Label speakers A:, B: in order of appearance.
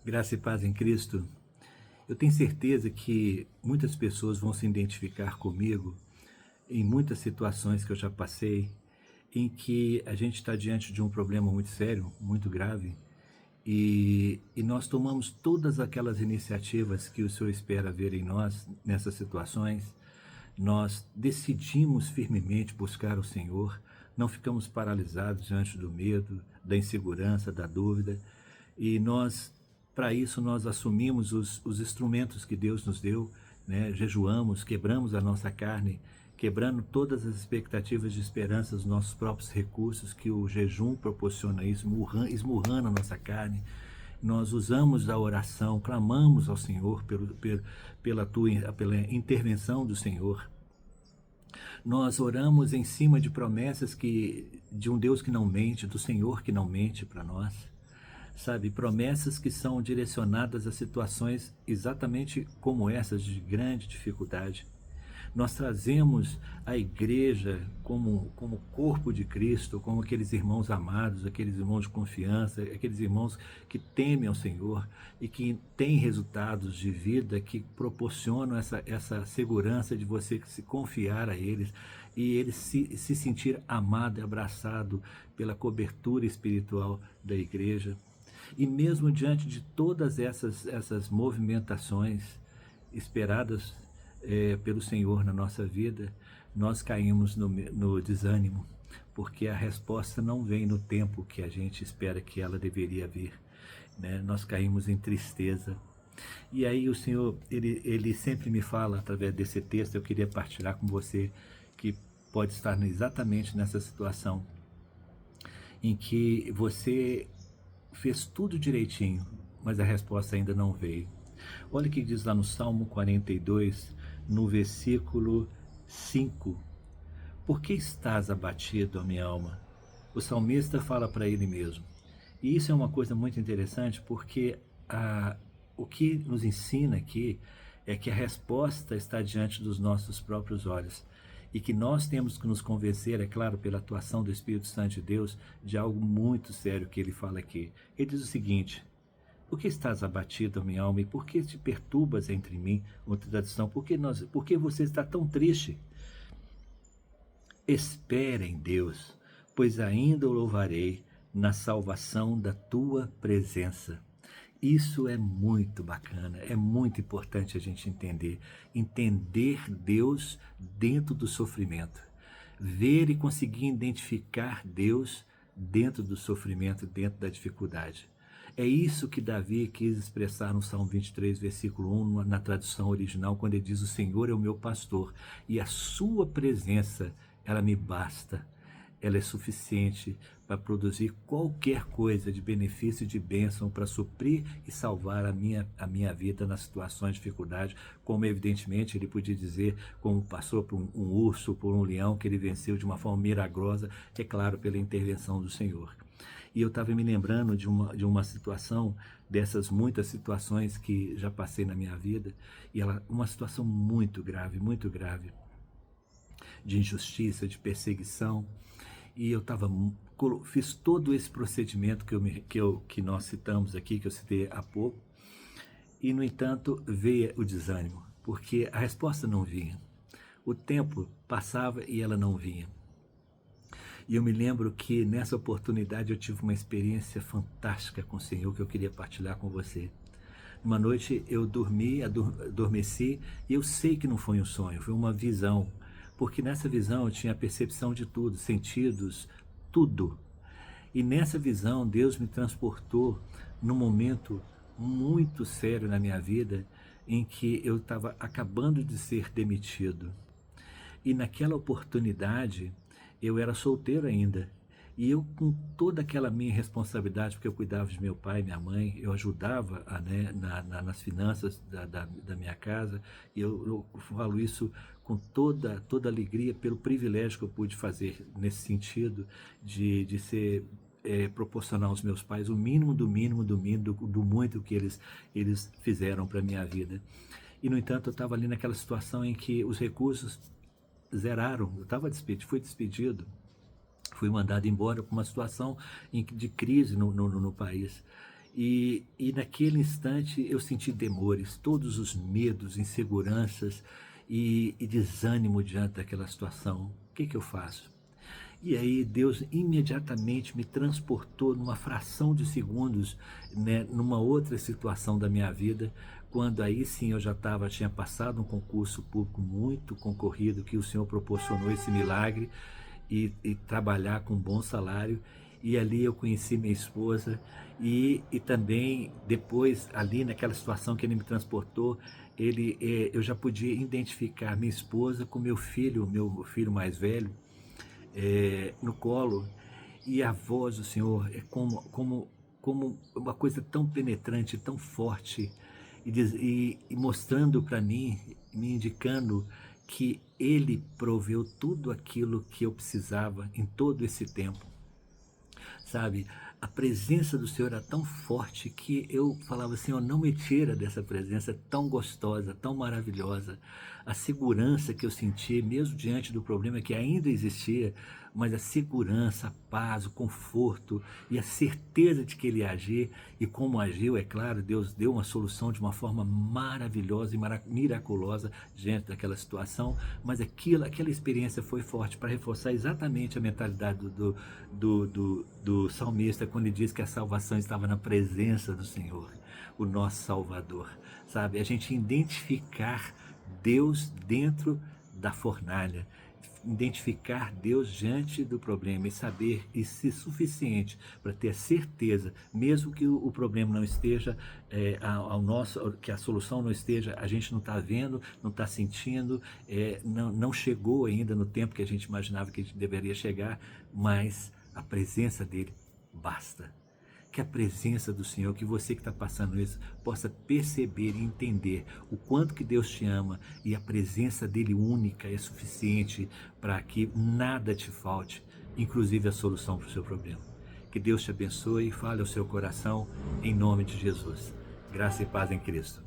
A: Graça e paz em Cristo. Eu tenho certeza que muitas pessoas vão se identificar comigo em muitas situações que eu já passei, em que a gente está diante de um problema muito sério, muito grave, e nós tomamos todas aquelas iniciativas que o Senhor espera ver em nós nessas situações. Nós decidimos firmemente buscar o Senhor, não ficamos paralisados diante do medo, da insegurança, da dúvida, e nós, para isso, nós assumimos os instrumentos que Deus nos deu, né? Jejuamos, quebramos a nossa carne, quebrando todas as expectativas de esperança, os nossos próprios recursos que o jejum proporciona isso, esmurrando a nossa carne. Nós usamos da oração, clamamos ao Senhor pela intervenção do Senhor. Nós oramos em cima de promessas de um Deus que não mente, do Senhor que não mente para nós. Sabe, promessas que são direcionadas a situações exatamente como essas, de grande dificuldade. Nós trazemos a igreja como corpo de Cristo, como aqueles irmãos amados, aqueles irmãos de confiança, aqueles irmãos que temem ao Senhor e que têm resultados de vida que proporcionam essa segurança de você se confiar a eles e ele se sentir amado e abraçado pela cobertura espiritual da igreja. E mesmo diante de todas essas movimentações esperadas pelo Senhor na nossa vida, nós caímos no desânimo, porque a resposta não vem no tempo que a gente espera que ela deveria vir, né? Nós caímos em tristeza. E aí o Senhor, ele sempre me fala através desse texto. Eu queria partilhar com você que pode estar exatamente nessa situação em que você fez tudo direitinho, mas a resposta ainda não veio. Olha o que diz lá no Salmo 42, no versículo 5. Por que estás abatido, ó minha alma? O salmista fala para ele mesmo. E isso é uma coisa muito interessante, porque o que nos ensina aqui é que a resposta está diante dos nossos próprios olhos. E que nós temos que nos convencer, é claro, pela atuação do Espírito Santo de Deus, de algo muito sério que ele fala aqui. Ele diz o seguinte: por que estás abatido, minha alma, e por que te perturbas entre mim? Outra tradução: por que você está tão triste? Espera em Deus, pois ainda o louvarei na salvação da tua presença. Isso é muito bacana, é muito importante a gente entender Deus dentro do sofrimento, ver e conseguir identificar Deus dentro do sofrimento, dentro da dificuldade. É isso que Davi quis expressar no Salmo 23, versículo 1, na tradução original, quando ele diz: o Senhor é o meu pastor e a sua presença, ela me basta. Ela é suficiente para produzir qualquer coisa de benefício e de bênção, para suprir e salvar a minha vida nas situações de dificuldade, como evidentemente ele podia dizer, como passou por um urso, por um leão, que ele venceu de uma forma milagrosa, é claro, pela intervenção do Senhor. E eu estava me lembrando de uma situação, dessas muitas situações que já passei na minha vida, e uma situação muito grave, de injustiça, de perseguição. E eu fiz todo esse procedimento que nós citamos aqui, que eu citei há pouco, e no entanto veio o desânimo, porque a resposta não vinha. O tempo passava e ela não vinha. E eu me lembro que nessa oportunidade eu tive uma experiência fantástica com o Senhor que eu queria partilhar com você. Uma noite eu adormeci, e eu sei que não foi um sonho, foi uma visão, porque nessa visão eu tinha a percepção de tudo, sentidos, tudo. E nessa visão Deus me transportou num momento muito sério na minha vida, em que eu estava acabando de ser demitido. E naquela oportunidade eu era solteiro ainda. E eu, com toda aquela minha responsabilidade, porque eu cuidava de meu pai e minha mãe, eu ajudava nas finanças da minha casa, e eu falo isso com toda alegria pelo privilégio que eu pude fazer nesse sentido, de ser proporcionar aos meus pais o mínimo do mínimo do muito que eles fizeram para a minha vida. E, no entanto, eu estava ali naquela situação em que os recursos zeraram. Eu fui despedido, fui mandado embora por uma situação de crise no país. E naquele instante eu senti temores, todos os medos, inseguranças e desânimo diante daquela situação. O que que eu faço? E aí Deus imediatamente me transportou numa fração de segundos, né, numa outra situação da minha vida, quando aí sim eu tinha passado um concurso público muito concorrido, que o Senhor proporcionou esse milagre e trabalhar com um bom salário. E ali eu conheci minha esposa e também depois ali naquela situação que ele me transportou, eu já podia identificar minha esposa com meu filho mais velho, no colo, e a voz do Senhor é como uma coisa tão penetrante, tão forte, e mostrando para mim, me indicando que Ele proveu tudo aquilo que eu precisava em todo esse tempo. Sabe, a presença do Senhor era tão forte que eu falava: Senhor, não me tira dessa presença tão gostosa, tão maravilhosa. A segurança que eu senti, mesmo diante do problema que ainda existia, mas a segurança, a paz, o conforto e a certeza de que Ele ia agir, e como agiu, é claro, Deus deu uma solução de uma forma maravilhosa e miraculosa diante daquela situação, mas aquela experiência foi forte para reforçar exatamente a mentalidade do salmista, quando ele diz que a salvação estava na presença do Senhor, o nosso Salvador, sabe? A gente identificar Deus dentro da fornalha, identificar Deus diante do problema e saber e ser suficiente para ter a certeza, mesmo que o problema não esteja ao nosso, que a solução não esteja, a gente não está vendo, não está sentindo, não chegou ainda no tempo que a gente imaginava que a gente deveria chegar, mas a presença dele basta. Que a presença do Senhor, que você que está passando isso, possa perceber e entender o quanto que Deus te ama, e a presença dele única é suficiente para que nada te falte, inclusive a solução para o seu problema. Que Deus te abençoe e fale ao seu coração, em nome de Jesus. Graça e paz em Cristo.